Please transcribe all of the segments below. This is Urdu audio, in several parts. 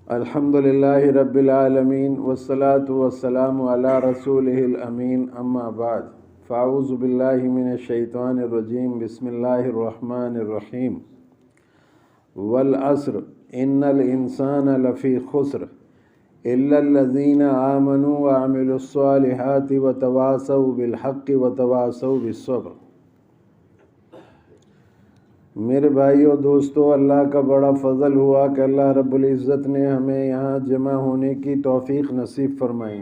الحمد للہ رب العالمین والصلاة والسلام علی رسولہ الامین اما بعد فاعوذ باللہ من الشیطان الرجیم بسم اللہ الرحمن الرحیم والعصر ان الانسان لفی خسر الا الذین آمنوا وعملوا الصالحات وتواصوا بالحق وتواصوا بالصبر۔ میرے بھائیو دوستو، اللہ کا بڑا فضل ہوا کہ اللہ رب العزت نے ہمیں یہاں جمع ہونے کی توفیق نصیب فرمائی،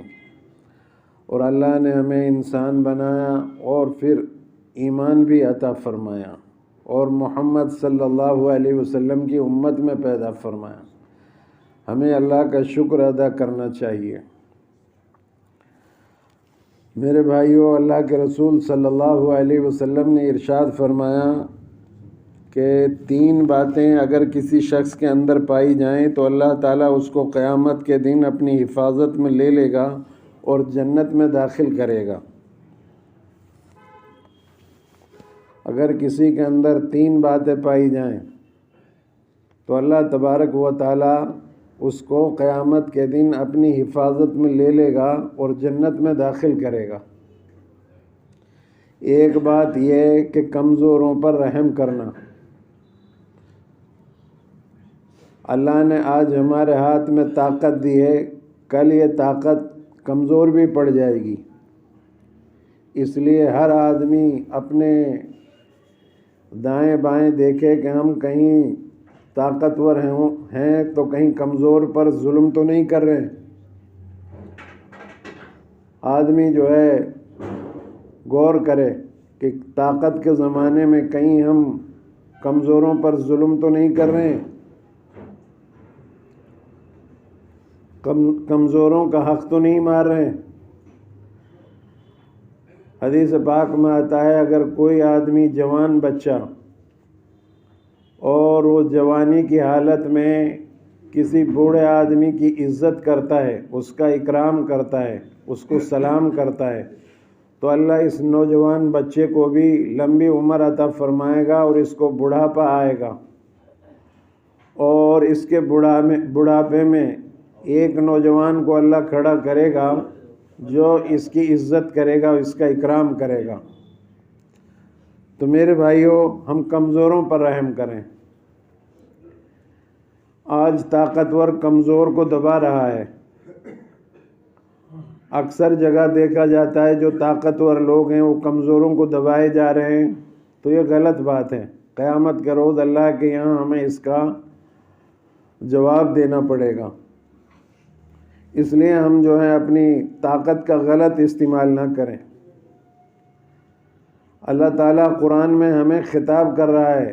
اور اللہ نے ہمیں انسان بنایا اور پھر ایمان بھی عطا فرمایا اور محمد صلی اللہ علیہ وسلم کی امت میں پیدا فرمایا۔ ہمیں اللہ کا شکر ادا کرنا چاہیے۔ میرے بھائیو، اللہ کے رسول صلی اللہ علیہ وسلم نے ارشاد فرمایا کہ 3 باتیں اگر کسی شخص کے اندر پائی جائیں تو اللہ تعالیٰ اس کو قیامت کے دن اپنی حفاظت میں لے لے گا اور جنت میں داخل کرے گا۔ اگر کسی کے اندر 3 باتیں پائی جائیں تو اللہ تبارک و تعالیٰ اس کو قیامت کے دن اپنی حفاظت میں لے لے گا اور جنت میں داخل کرے گا۔ ایک بات یہ ہے کہ کمزوروں پر رحم کرنا۔ اللہ نے آج ہمارے ہاتھ میں طاقت دی ہے، کل یہ طاقت کمزور بھی پڑ جائے گی، اس لیے ہر آدمی اپنے دائیں بائیں دیکھے کہ ہم کہیں طاقتور ہیں تو کہیں کمزور پر ظلم تو نہیں کر رہے۔ آدمی جو ہے غور کرے کہ طاقت کے زمانے میں کہیں ہم کمزوروں پر ظلم تو نہیں کر رہے ہیں، کمزوروں کا حق تو نہیں مار رہے ہیں۔ حدیث پاک میں آتا ہے اگر کوئی آدمی جوان بچہ اور وہ جوانی کی حالت میں کسی بوڑھے آدمی کی عزت کرتا ہے، اس کا اکرام کرتا ہے، اس کو سلام کرتا ہے، تو اللہ اس نوجوان بچے کو بھی لمبی عمر عطا فرمائے گا اور اس کو بڑھاپا آئے گا، اور اس کے بڑھاپے میں ایک نوجوان کو اللہ کھڑا کرے گا جو اس کی عزت کرے گا، اس کا اکرام کرے گا۔ تو میرے بھائیو، ہم کمزوروں پر رحم کریں۔ آج طاقتور کمزور کو دبا رہا ہے۔ اکثر جگہ دیکھا جاتا ہے جو طاقتور لوگ ہیں وہ کمزوروں کو دبائے جا رہے ہیں، تو یہ غلط بات ہے۔ قیامت کے روز اللہ کے یہاں ہمیں اس کا جواب دینا پڑے گا۔ اس لیے ہم جو ہے اپنی طاقت کا غلط استعمال نہ کریں۔ اللہ تعالیٰ قرآن میں ہمیں خطاب کر رہا ہے،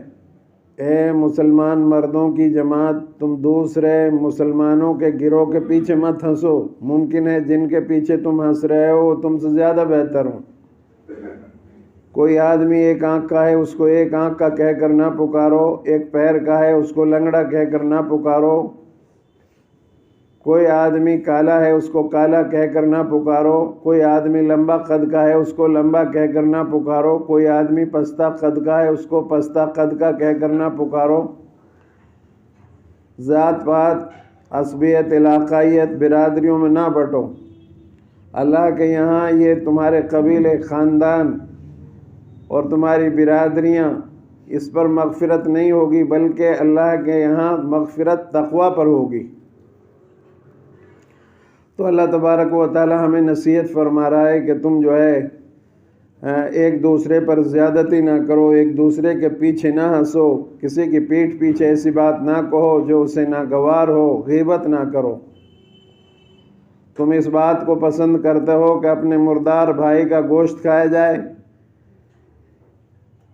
اے مسلمان مردوں کی جماعت، تم دوسرے مسلمانوں کے گروہ کے پیچھے مت ہنسو، ممکن ہے جن کے پیچھے تم ہنس رہے ہو وہ تم سے زیادہ بہتر ہوں۔ کوئی آدمی ایک آنکھ کا ہے اس کو ایک آنکھ کا کہہ کر نہ پکارو، ایک پیر کا ہے اس کو لنگڑا کہہ کر نہ پکارو، کوئی آدمی کالا ہے اس کو کالا کہہ کر نہ پکارو، کوئی آدمی لمبا قد کا ہے اس کو لمبا کہہ کر نہ پکارو، کوئی آدمی پستہ قد کا ہے اس کو پستہ قد کا کہہ کر نہ پکارو۔ ذات پات، عصبیت، علاقائیت، برادریوں میں نہ بٹو۔ اللہ کے یہاں یہ تمہارے قبیلے، خاندان اور تمہاری برادریاں، اس پر مغفرت نہیں ہوگی، بلکہ اللہ کے یہاں مغفرت تقوی پر ہوگی۔ تو اللہ تبارک و تعالی ہمیں نصیحت فرما رہا ہے کہ تم جو ہے ایک دوسرے پر زیادتی نہ کرو، ایک دوسرے کے پیچھے نہ ہنسو، کسی کی پیٹھ پیچھے ایسی بات نہ کہو جو اسے ناگوار ہو، غیبت نہ کرو۔ تم اس بات کو پسند کرتے ہو کہ اپنے مردار بھائی کا گوشت کھایا جائے،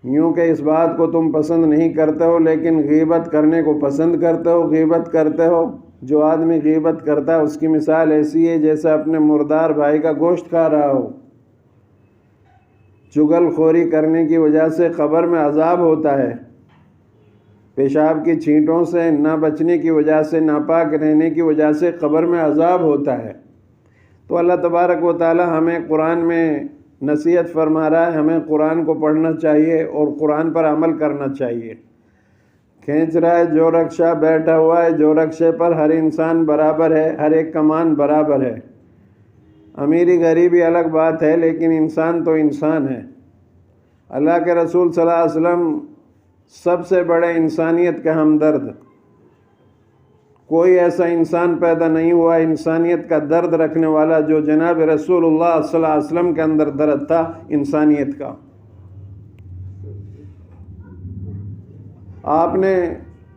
یوں کہ اس بات کو تم پسند نہیں کرتے ہو لیکن غیبت کرنے کو پسند کرتے ہو، غیبت کرتے ہو۔ جو آدمی غیبت کرتا ہے اس کی مثال ایسی ہے جیسے اپنے مردار بھائی کا گوشت کھا رہا ہو۔ چغل خوری کرنے کی وجہ سے قبر میں عذاب ہوتا ہے، پیشاب کی چھینٹوں سے نہ بچنے کی وجہ سے، ناپاک رہنے کی وجہ سے قبر میں عذاب ہوتا ہے۔ تو اللہ تبارک و تعالی ہمیں قرآن میں نصیحت فرما رہا ہے، ہمیں قرآن کو پڑھنا چاہیے اور قرآن پر عمل کرنا چاہیے کھینچ رہا ہے، جو رکشہ بیٹھا ہوا ہے، جو رکشے پر، ہر انسان برابر ہے، ہر ایک کا مان برابر ہے۔ امیری غریبی الگ بات ہے، لیکن انسان تو انسان ہے۔ اللہ کے رسول صلی اللہ علیہ وسلم سب سے بڑے انسانیت کا ہمدرد۔ کوئی ایسا انسان پیدا نہیں ہوا انسانیت کا درد رکھنے والا جو جناب رسول اللہ صلی اللہ علیہ وسلم کے اندر درد تھا انسانیت کا۔ آپ نے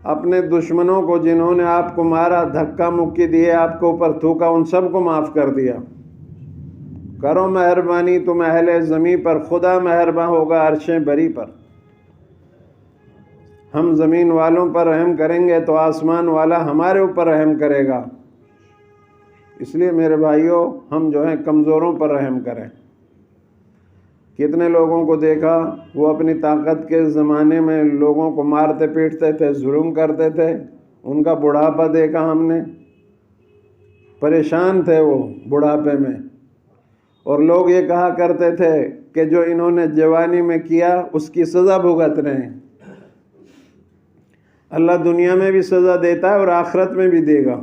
اپنے دشمنوں کو، جنہوں نے آپ کو مارا، دھکا مکی دیے، آپ کے اوپر تھوکا، ان سب کو معاف کر دیا۔ کرو مہربانی تم اہل زمین پر، خدا مہرباں ہوگا عرش بری پر۔ ہم زمین والوں پر رحم کریں گے تو آسمان والا ہمارے اوپر رحم کرے گا۔ اس لیے میرے بھائیوں، ہم جو ہیں کمزوروں پر رحم کریں۔ کتنے لوگوں کو دیکھا وہ اپنی طاقت کے زمانے میں لوگوں کو مارتے پیٹتے تھے، ظلم کرتے تھے، ان کا بڑھاپا دیکھا ہم نے، پریشان تھے وہ بڑھاپے میں، اور لوگ یہ کہا کرتے تھے کہ جو انہوں نے جوانی میں کیا اس کی سزا بھگت رہے ہیں۔ اللہ دنیا میں بھی سزا دیتا ہے اور آخرت میں بھی دے گا۔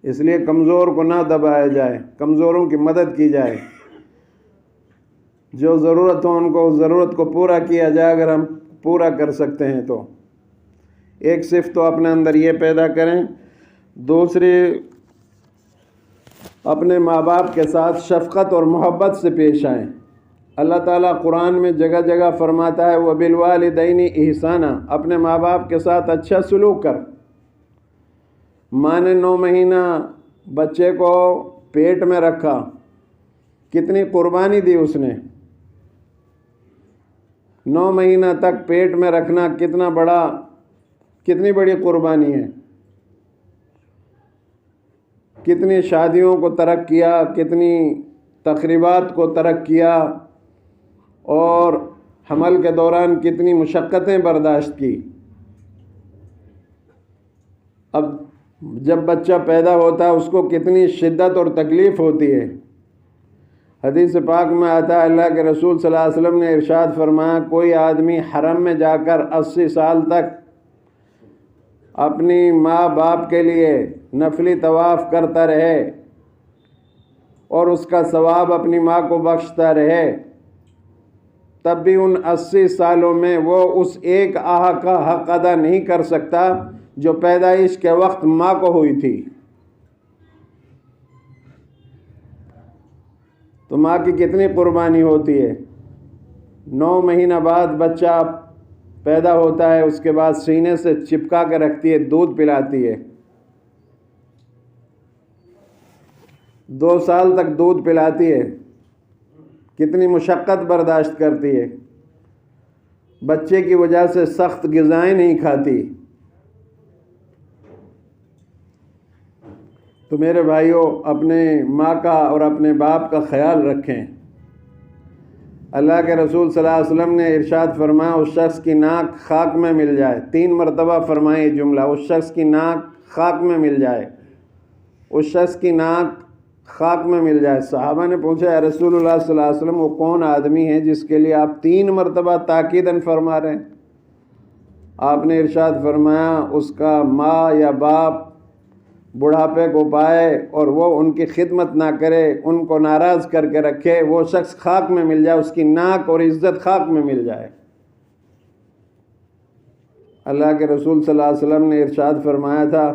اس لیے کمزور کو نہ دبایا جائے، کمزوروں کی مدد کی جائے، جو ضرورت ہو ان کو ضرورت کو پورا کیا جائے، اگر ہم پورا کر سکتے ہیں تو۔ ایک صفت تو اپنے اندر یہ پیدا کریں۔ دوسری، اپنے ماں باپ کے ساتھ شفقت اور محبت سے پیش آئیں۔ اللہ تعالیٰ قرآن میں جگہ جگہ فرماتا ہے وَبِالْوَالِدَيْنِ إِحْسَانًا، اپنے ماں باپ کے ساتھ اچھا سلوک کر۔ ماں نے 9 مہینہ بچے کو پیٹ میں رکھا، کتنی قربانی دی اس نے۔ 9 مہینہ تک پیٹ میں رکھنا کتنی بڑی قربانی ہے۔ کتنی شادیوں کو ترک کیا، کتنی تقریبات کو ترک کیا، اور حمل کے دوران کتنی مشقتیں برداشت کی۔ اب جب بچہ پیدا ہوتا ہے اس کو کتنی شدت اور تکلیف ہوتی ہے۔ حدیث پاک میں آتا ہے، اللہ کے رسول صلی اللہ علیہ وسلم نے ارشاد فرمایا، کوئی آدمی حرم میں جا کر 80 سال تک اپنی ماں باپ کے لیے نفلی طواف کرتا رہے اور اس کا ثواب اپنی ماں کو بخشتا رہے، تب بھی ان 80 سالوں میں وہ اس ایک آہ کا حق ادا نہیں کر سکتا جو پیدائش کے وقت ماں کو ہوئی تھی۔ تو ماں کی کتنی قربانی ہوتی ہے۔ 9 مہینہ بعد بچہ پیدا ہوتا ہے، اس کے بعد سینے سے چپکا کے رکھتی ہے، دودھ پلاتی ہے، 2 سال تک دودھ پلاتی ہے، کتنی مشقت برداشت کرتی ہے، بچے کی وجہ سے سخت غذائیں نہیں کھاتی۔ تو میرے بھائیوں، اپنے ماں کا اور اپنے باپ کا خیال رکھیں۔ اللہ کے رسول صلی اللہ علیہ وسلم نے ارشاد فرمایا، اس شخص کی ناک خاک میں مل جائے، 3 مرتبہ فرمائے جملہ، اس شخص کی ناک خاک میں مل جائے، اس شخص کی ناک خاک میں مل جائے۔ صحابہ نے پوچھا، یا رسول اللہ صلی اللہ علیہ وسلم، وہ کون آدمی ہے جس کے لیے آپ 3 مرتبہ تاکیداً فرما رہے ہیں؟ آپ نے ارشاد فرمایا، اس کا ماں یا باپ بڑھاپے کو پائے اور وہ ان کی خدمت نہ کرے، ان کو ناراض کر کے رکھے، وہ شخص خاک میں مل جائے، اس کی ناک اور عزت خاک میں مل جائے۔ اللہ کے رسول صلی اللہ علیہ وسلم نے ارشاد فرمایا تھا،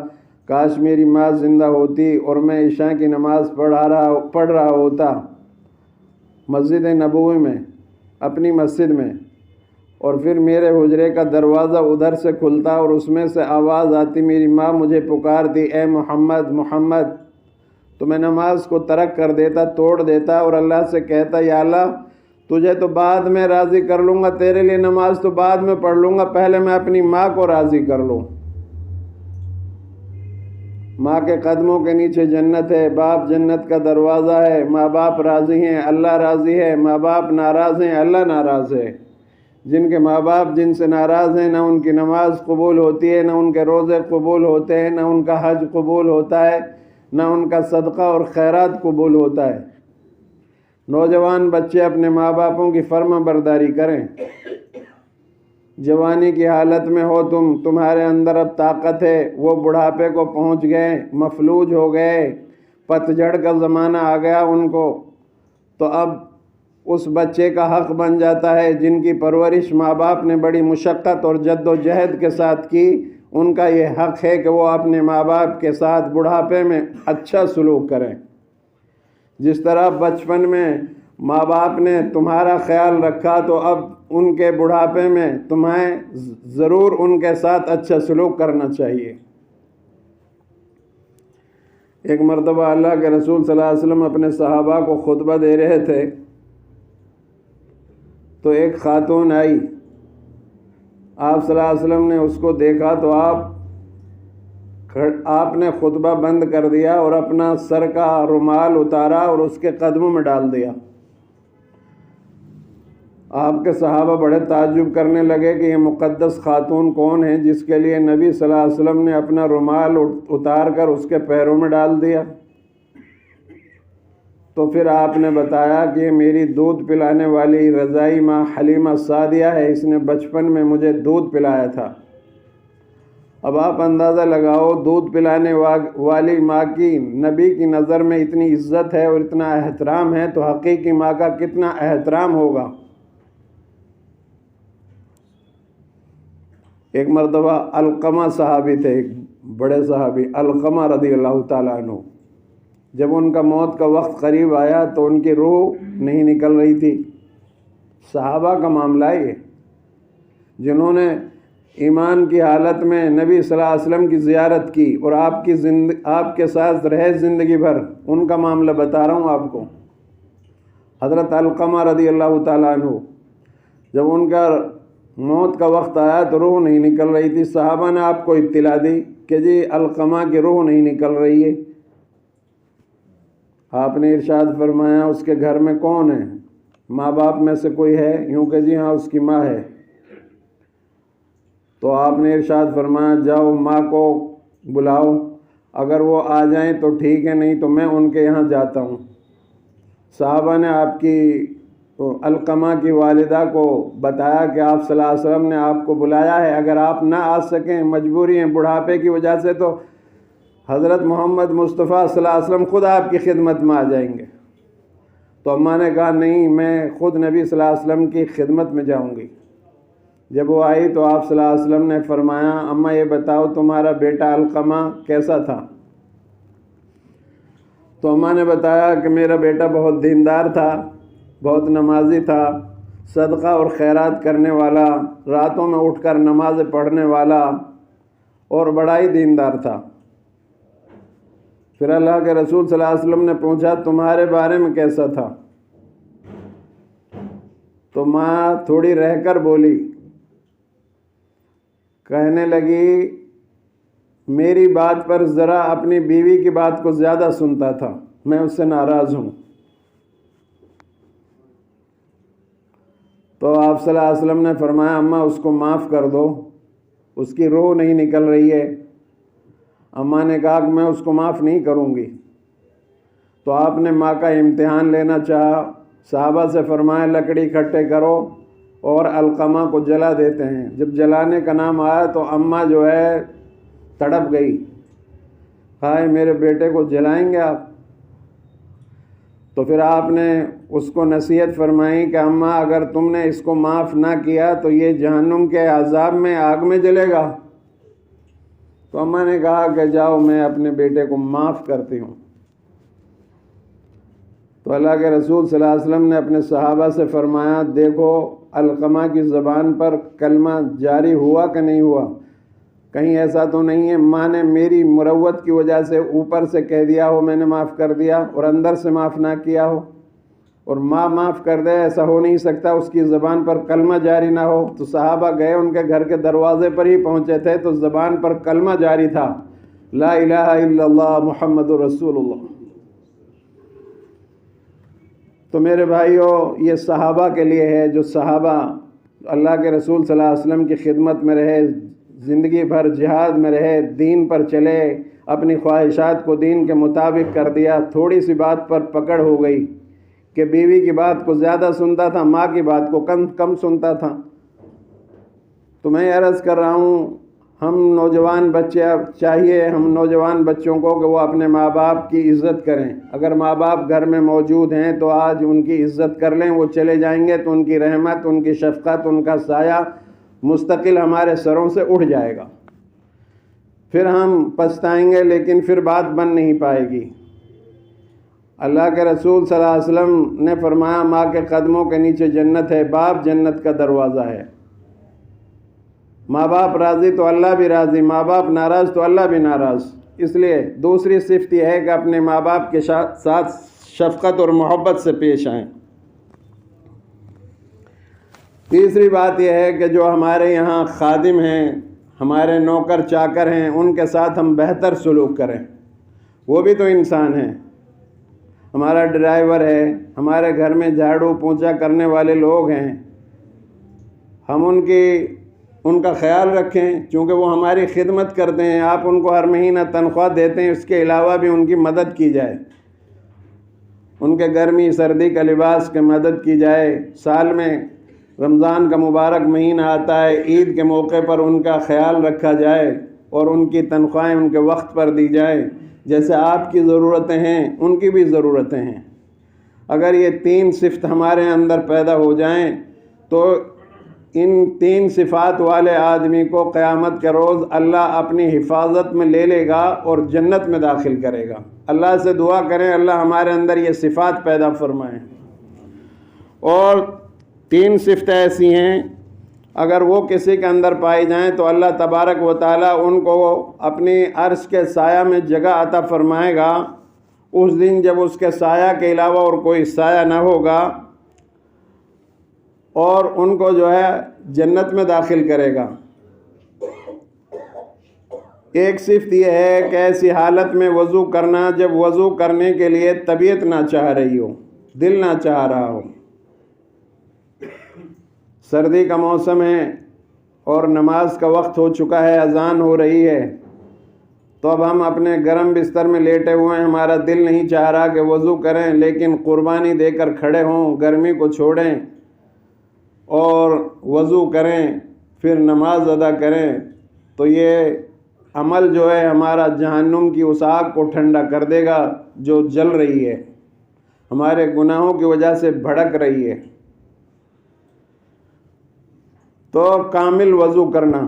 کاش میری ماں زندہ ہوتی اور میں عشاء کی نماز پڑھ رہا ہوتا مسجد نبوی میں، اپنی مسجد میں، اور پھر میرے حجرے کا دروازہ ادھر سے کھلتا اور اس میں سے آواز آتی، میری ماں مجھے پکارتی، اے محمد محمد، تو میں نماز کو ترک کر دیتا، توڑ دیتا اور اللہ سے کہتا، یا اللہ تجھے تو بعد میں راضی کر لوں گا، تیرے لیے نماز تو بعد میں پڑھ لوں گا، پہلے میں اپنی ماں کو راضی کر لوں۔ ماں کے قدموں کے نیچے جنت ہے، باپ جنت کا دروازہ ہے، ماں باپ راضی ہیں، اللہ راضی ہے، ماں باپ ناراض ہیں، اللہ ناراض ہے۔ جن کے ماں باپ جن سے ناراض ہیں، نہ ان کی نماز قبول ہوتی ہے، نہ ان کے روزے قبول ہوتے ہیں، نہ ان کا حج قبول ہوتا ہے، نہ ان کا صدقہ اور خیرات قبول ہوتا ہے۔ نوجوان بچے اپنے ماں باپوں کی فرما برداری کریں۔ جوانی کی حالت میں ہو تم، تمہارے اندر اب طاقت ہے، وہ بڑھاپے کو پہنچ گئے، مفلوج ہو گئے، پتجھڑ کا زمانہ آ گیا ان کو، تو اب اس بچے کا حق بن جاتا ہے جن کی پرورش ماں باپ نے بڑی مشقت اور جد و جہد کے ساتھ کی، ان کا یہ حق ہے کہ وہ اپنے ماں باپ کے ساتھ بڑھاپے میں اچھا سلوک کریں۔ جس طرح بچپن میں ماں باپ نے تمہارا خیال رکھا تو اب ان کے بڑھاپے میں تمہیں ضرور ان کے ساتھ اچھا سلوک کرنا چاہیے۔ ایک مرتبہ اللہ کے رسول صلی اللہ علیہ وسلم اپنے صحابہ کو خطبہ دے رہے تھے تو ایک خاتون آئی، آپ صلی اللہ علیہ وسلم نے اس کو دیکھا تو آپ نے خطبہ بند کر دیا اور اپنا سر کا رومال اتارا اور اس کے قدموں میں ڈال دیا۔ آپ کے صحابہ بڑے تعجب کرنے لگے کہ یہ مقدس خاتون کون ہے جس کے لیے نبی صلی اللہ علیہ وسلم نے اپنا رومال اتار کر اس کے پیروں میں ڈال دیا۔ تو پھر آپ نے بتایا کہ یہ میری دودھ پلانے والی رضائی ماں حلیمہ سعدیہ ہے، اس نے بچپن میں مجھے دودھ پلایا تھا۔ اب آپ اندازہ لگاؤ، دودھ پلانے والی ماں کی نبی کی نظر میں اتنی عزت ہے اور اتنا احترام ہے تو حقیقی ماں کا کتنا احترام ہوگا۔ ایک مرتبہ علقمہ صحابی تھے، ایک بڑے صحابی علقمہ رضی اللہ تعالیٰ عنہ، جب ان کا موت کا وقت قریب آیا تو ان کی روح نہیں نکل رہی تھی۔ صحابہ کا معاملہ ہے جنہوں نے ایمان کی حالت میں نبی صلی اللہ علیہ وسلم کی زیارت کی اور آپ کے ساتھ رہے زندگی بھر، ان کا معاملہ بتا رہا ہوں آپ کو۔ حضرت علقمہ رضی اللہ تعالیٰ عنہ جب ان کا موت کا وقت آیا تو روح نہیں نکل رہی تھی، صحابہ نے آپ کو اطلاع دی کہ جی علقمہ کی روح نہیں نکل رہی ہے۔ آپ نے ارشاد فرمایا اس کے گھر میں کون ہے؟ ماں باپ میں سے کوئی ہے؟ یوں کہ جی ہاں اس کی ماں ہے۔ تو آپ نے ارشاد فرمایا جاؤ ماں کو بلاؤ، اگر وہ آ جائیں تو ٹھیک ہے، نہیں تو میں ان کے یہاں جاتا ہوں۔ صحابہ نے آپ کی علقمہ کی والدہ کو بتایا کہ آپ صلی اللہ علیہ وسلم نے آپ کو بلایا ہے، اگر آپ نہ آ سکیں، مجبوری ہیں بڑھاپے کی وجہ سے، تو حضرت محمد مصطفیٰ صلی اللہ علیہ وسلم خود آپ کی خدمت میں آ جائیں گے۔ تو اماں نے کہا نہیں، میں خود نبی صلی اللہ علیہ وسلم کی خدمت میں جاؤں گی۔ جب وہ آئی تو آپ صلی اللہ علیہ وسلم نے فرمایا اماں یہ بتاؤ تمہارا بیٹا علقمہ کیسا تھا؟ تو اماں نے بتایا کہ میرا بیٹا بہت دیندار تھا، بہت نمازی تھا، صدقہ اور خیرات کرنے والا، راتوں میں اٹھ کر نماز پڑھنے والا اور بڑا ہی دیندار تھا۔ پھر اللہ کے رسول صلی اللہ علیہ وسلم نے پوچھا تمہارے بارے میں کیسا تھا؟ تو ماں تھوڑی رہ کر بولی، کہنے لگی میری بات پر ذرا اپنی بیوی کی بات کو زیادہ سنتا تھا، میں اس سے ناراض ہوں۔ تو آپ صلی اللہ علیہ وسلم نے فرمایا اماں اس کو معاف کر دو، اس کی روح نہیں نکل رہی ہے۔ اماں نے کہا کہ میں اس کو معاف نہیں کروں گی۔ تو آپ نے ماں کا امتحان لینا چاہا، صحابہ سے فرمایا لکڑی اکٹھے کرو اور علقمہ کو جلا دیتے ہیں۔ جب جلانے کا نام آیا تو اماں جو ہے تڑپ گئی، ہائے میرے بیٹے کو جلائیں گے آپ؟ تو پھر آپ نے اس کو نصیحت فرمائی کہ اماں اگر تم نے اس کو معاف نہ کیا تو یہ جہنم کے عذاب میں آگ میں جلے گا۔ تو اماں نے کہا کہ جاؤ میں اپنے بیٹے کو معاف کرتی ہوں۔ تو اللہ کے رسول صلی اللہ علیہ وسلم نے اپنے صحابہ سے فرمایا دیکھو علقمہ کی زبان پر کلمہ جاری ہوا کہ نہیں ہوا، کہیں ایسا تو نہیں ہے ماں نے میری مروت کی وجہ سے اوپر سے کہہ دیا ہو میں نے معاف کر دیا اور اندر سے معاف نہ کیا ہو، اور ماں معاف کر دے ایسا ہو نہیں سکتا، اس کی زبان پر کلمہ جاری نہ ہو۔ تو صحابہ گئے، ان کے گھر کے دروازے پر ہی پہنچے تھے تو زبان پر کلمہ جاری تھا، لا الہ الا اللہ محمد رسول اللہ۔ تو میرے بھائیو یہ صحابہ کے لیے ہے، جو صحابہ اللہ کے رسول صلی اللہ علیہ وسلم کی خدمت میں رہے، زندگی بھر جہاد میں رہے، دین پر چلے، اپنی خواہشات کو دین کے مطابق کر دیا، تھوڑی سی بات پر پکڑ ہو گئی کہ بیوی کی بات کو زیادہ سنتا تھا، ماں کی بات کو کم سنتا تھا، تو میں عرض کر رہا ہوں، ہم نوجوان بچے، اب چاہیے ہم نوجوان بچوں کو کہ وہ اپنے ماں باپ کی عزت کریں۔ اگر ماں باپ گھر میں موجود ہیں تو آج ان کی عزت کر لیں، وہ چلے جائیں گے تو ان کی رحمت، ان کی شفقت، ان کا سایہ مستقل ہمارے سروں سے اٹھ جائے گا، پھر ہم پچھتائیں گے، لیکن پھر بات بن نہیں پائے گی۔ اللہ کے رسول صلی اللہ علیہ وسلم نے فرمایا، ماں کے قدموں کے نیچے جنت ہے، باپ جنت کا دروازہ ہے۔ ماں باپ راضی تو اللہ بھی راضی، ماں باپ ناراض تو اللہ بھی ناراض۔ اس لیے دوسری صفت یہ ہے کہ اپنے ماں باپ کے ساتھ شفقت اور محبت سے پیش آئیں۔ تیسری بات یہ ہے کہ جو ہمارے یہاں خادم ہیں، ہمارے نوکر چاکر ہیں، ان کے ساتھ ہم بہتر سلوک کریں۔ وہ بھی تو انسان ہیں۔ ہمارا ڈرائیور ہے، ہمارے گھر میں جھاڑو پونچھا کرنے والے لوگ ہیں، ہم ان کا خیال رکھیں، چونکہ وہ ہماری خدمت کرتے ہیں۔ آپ ان کو ہر مہینہ تنخواہ دیتے ہیں، اس کے علاوہ بھی ان کی مدد کی جائے، ان کے گرمی سردی کا لباس کی مدد کی جائے۔ سال میں رمضان کا مبارک مہینہ آتا ہے، عید کے موقع پر ان کا خیال رکھا جائے اور ان کی تنخواہیں ان کے وقت پر دی جائے۔ جیسے آپ کی ضرورتیں ہیں، ان کی بھی ضرورتیں ہیں۔ اگر یہ تین صفت ہمارے اندر پیدا ہو جائیں تو ان تین صفات والے آدمی کو قیامت کے روز اللہ اپنی حفاظت میں لے لے گا اور جنت میں داخل کرے گا۔ اللہ سے دعا کریں اللہ ہمارے اندر یہ صفات پیدا فرمائیں۔ اور تین صفتیں ایسی ہیں، اگر وہ کسی کے اندر پائی جائیں تو اللہ تبارک و تعالیٰ ان کو اپنی عرش کے سایہ میں جگہ عطا فرمائے گا۔ اس دن جب اس کے سایہ کے علاوہ اور کوئی سایہ نہ ہوگا، اور ان کو جو ہے جنت میں داخل کرے گا۔ ایک صفت یہ ہے کہ ایسی حالت میں وضو کرنا جب وضو کرنے کے لیے طبیعت نہ چاہ رہی ہو، دل نہ چاہ رہا ہو۔ سردی کا موسم ہے اور نماز کا وقت ہو چکا ہے، اذان ہو رہی ہے، تو اب ہم اپنے گرم بستر میں لیٹے ہوئے ہیں، ہمارا دل نہیں چاہ رہا کہ وضو کریں، لیکن قربانی دے کر کھڑے ہوں، گرمی کو چھوڑیں اور وضو کریں، پھر نماز ادا کریں، تو یہ عمل جو ہے ہمارا جہنم کی اس آگ کو ٹھنڈا کر دے گا جو جل رہی ہے، ہمارے گناہوں کی وجہ سے بھڑک رہی ہے۔ تو کامل وضو کرنا۔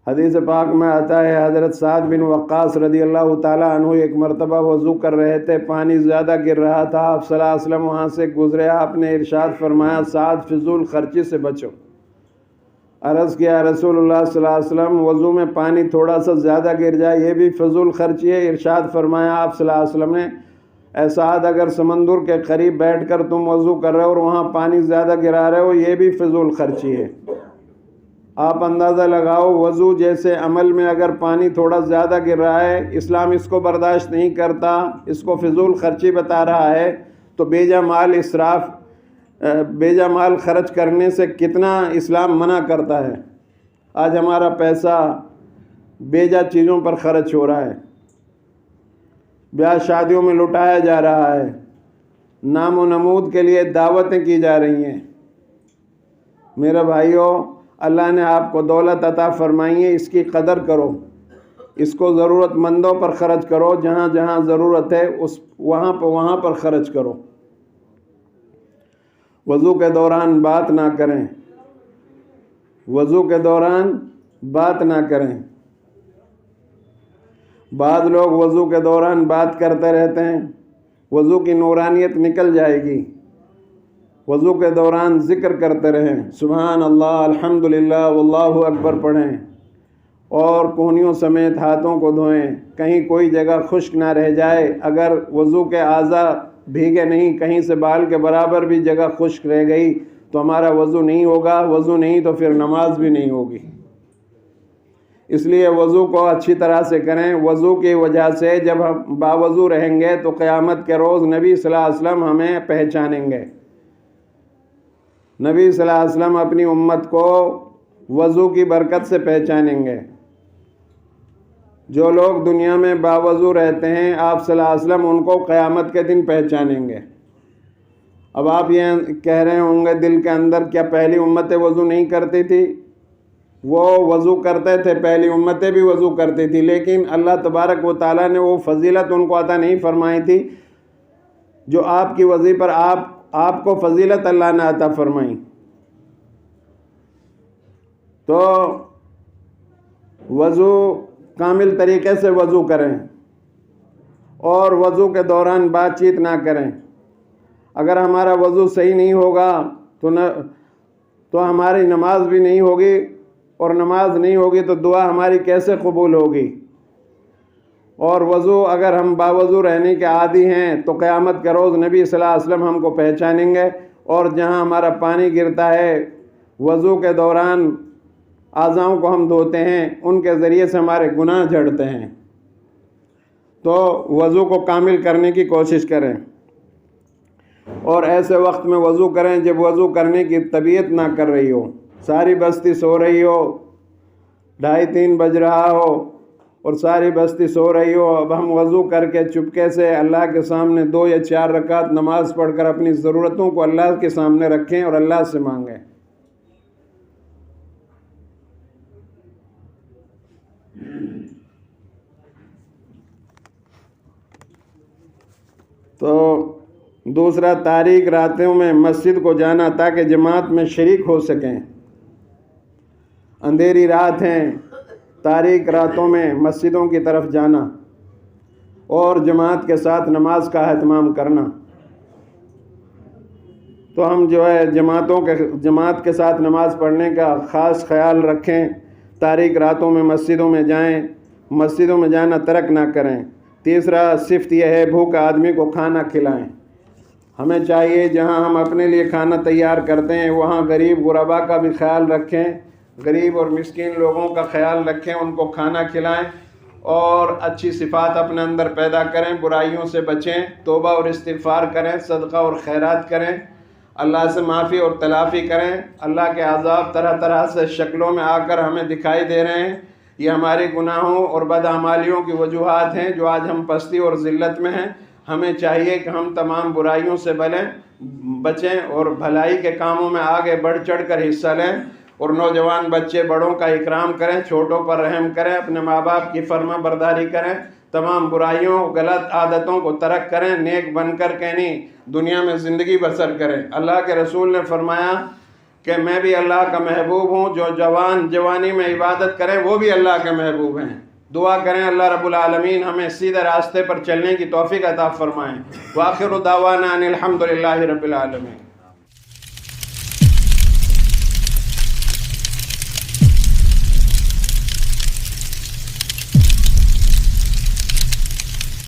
حدیث پاک میں آتا ہے، حضرت سعد بن وقاص رضی اللہ تعالیٰ عنہ ایک مرتبہ وضو کر رہے تھے، پانی زیادہ گر رہا تھا، آپ صلی اللہ علیہ وسلم وہاں سے گزرے، آپ نے ارشاد فرمایا، سعد فضول خرچی سے بچو۔ عرض کیا رسول اللہ صلی اللہ علیہ وسلم، وضو میں پانی تھوڑا سا زیادہ گر جائے یہ بھی فضول خرچی ہے؟ ارشاد فرمایا آپ صلی اللہ علیہ وسلم نے، اے سعد اگر سمندر کے قریب بیٹھ کر تم وضو کر رہے ہو اور وہاں پانی زیادہ گرا رہے ہو یہ بھی فضول خرچی ہے۔ آپ اندازہ لگاؤ، وضو جیسے عمل میں اگر پانی تھوڑا زیادہ گر رہا ہے، اسلام اس کو برداشت نہیں کرتا، اس کو فضول خرچی بتا رہا ہے، تو بیجا مال اسراف، بیجا مال خرچ کرنے سے کتنا اسلام منع کرتا ہے۔ آج ہمارا پیسہ بیجا چیزوں پر خرچ ہو رہا ہے، بیاہ شادیوں میں لٹایا جا رہا ہے، نام و نمود کے لیے دعوتیں کی جا رہی ہیں۔ میرے بھائیوں، اللہ نے آپ کو دولت عطا فرمائی ہے، اس کی قدر کرو، اس کو ضرورت مندوں پر خرچ کرو، جہاں جہاں ضرورت ہے وہاں پر خرچ کرو۔ وضو کے دوران بات نہ کریں، وضو کے دوران بات نہ کریں۔ بعض لوگ وضو کے دوران بات کرتے رہتے ہیں، وضو کی نورانیت نکل جائے گی۔ وضو کے دوران ذکر کرتے رہیں، سبحان اللہ، الحمدللہ، واللہ اکبر پڑھیں، اور کوہنیوں سمیت ہاتھوں کو دھوئیں، کہیں کوئی جگہ خشک نہ رہ جائے۔ اگر وضو کے اعضاء بھیگے نہیں، کہیں سے بال کے برابر بھی جگہ خشک رہ گئی تو ہمارا وضو نہیں ہوگا، وضو نہیں تو پھر نماز بھی نہیں ہوگی۔ اس لیے وضو کو اچھی طرح سے کریں۔ وضو کی وجہ سے جب ہم باوضو رہیں گے تو قیامت کے روز نبی صلی اللہ علیہ وسلم ہمیں پہچانیں گے۔ نبی صلی اللہ علیہ وسلم اپنی امت کو وضو کی برکت سے پہچانیں گے۔ جو لوگ دنیا میں باوضو رہتے ہیں، آپ صلی اللہ علیہ وسلم ان کو قیامت کے دن پہچانیں گے۔ اب آپ یہ کہہ رہے ہوں گے دل کے اندر، کیا پہلی امتیں وضو نہیں کرتی تھی؟ وہ وضو کرتے تھے، پہلی امتیں بھی وضو کرتی تھی، لیکن اللہ تبارک و تعالیٰ نے وہ فضیلت ان کو عطا نہیں فرمائی تھی جو آپ کی وضو پر آپ کو فضیلت اللہ نے عطا فرمائی۔ تو وضو کامل طریقے سے وضو کریں اور وضو کے دوران بات چیت نہ کریں۔ اگر ہمارا وضو صحیح نہیں ہوگا تو ہماری نماز بھی نہیں ہوگی، اور نماز نہیں ہوگی تو دعا ہماری کیسے قبول ہوگی؟ اور وضو اگر ہم باوضو رہنے کے عادی ہیں تو قیامت کے روز نبی صلی اللہ علیہ وسلم ہم کو پہچانیں گے، اور جہاں ہمارا پانی گرتا ہے وضو کے دوران اعضاؤں کو ہم دھوتے ہیں، ان کے ذریعے سے ہمارے گناہ جھڑتے ہیں۔ تو وضو کو کامل کرنے کی کوشش کریں، اور ایسے وقت میں وضو کریں جب وضو کرنے کی طبیعت نہ کر رہی ہو، ساری بستی سو رہی ہو، 2:30-3 بج رہا ہو اور ساری بستی سو رہی ہو، اب ہم وضو کر کے چپکے سے اللہ کے سامنے 2 یا 4 رکعت نماز پڑھ کر اپنی ضرورتوں کو اللہ کے سامنے رکھیں اور اللہ سے مانگیں۔ تو دوسرا، تاریک راتوں میں مسجد کو جانا تاکہ جماعت میں شریک ہو سکیں۔ اندھیری رات ہیں، تاریک راتوں میں مسجدوں کی طرف جانا اور جماعت کے ساتھ نماز کا اہتمام کرنا۔ تو ہم جو ہے جماعت کے ساتھ نماز پڑھنے کا خاص خیال رکھیں، تاریک راتوں میں مسجدوں میں جائیں، مسجدوں میں جانا ترک نہ کریں۔ تیسرا صفت یہ ہے، بھوکا آدمی کو کھانا کھلائیں۔ ہمیں چاہیے جہاں ہم اپنے لیے کھانا تیار کرتے ہیں وہاں غریب غربا کا بھی خیال رکھیں، غریب اور مسکین لوگوں کا خیال رکھیں، ان کو کھانا کھلائیں اور اچھی صفات اپنے اندر پیدا کریں، برائیوں سے بچیں، توبہ اور استغفار کریں، صدقہ اور خیرات کریں، اللہ سے معافی اور تلافی کریں۔ اللہ کے عذاب طرح طرح سے شکلوں میں آ کر ہمیں دکھائی دے رہے ہیں، یہ ہمارے گناہوں اور بدعمالیوں کی وجوہات ہیں جو آج ہم پستی اور ذلت میں ہیں۔ ہمیں چاہیے کہ ہم تمام برائیوں سے بچیں اور بھلائی کے کاموں میں آگے بڑھ چڑھ کر حصہ لیں، اور نوجوان بچے بڑوں کا اکرام کریں، چھوٹوں پر رحم کریں، اپنے ماں باپ کی فرما برداری کریں، تمام برائیوں غلط عادتوں کو ترک کریں، نیک بن کر کہنی دنیا میں زندگی بسر کریں۔ اللہ کے رسول نے فرمایا کہ میں بھی اللہ کا محبوب ہوں، جو جوانی میں عبادت کریں وہ بھی اللہ کے محبوب ہیں۔ دعا کریں اللہ رب العالمین ہمیں سیدھے راستے پر چلنے کی توفیق عطا فرمائیں۔ وآخر دعوانا ان الحمد للہ رب العالمین۔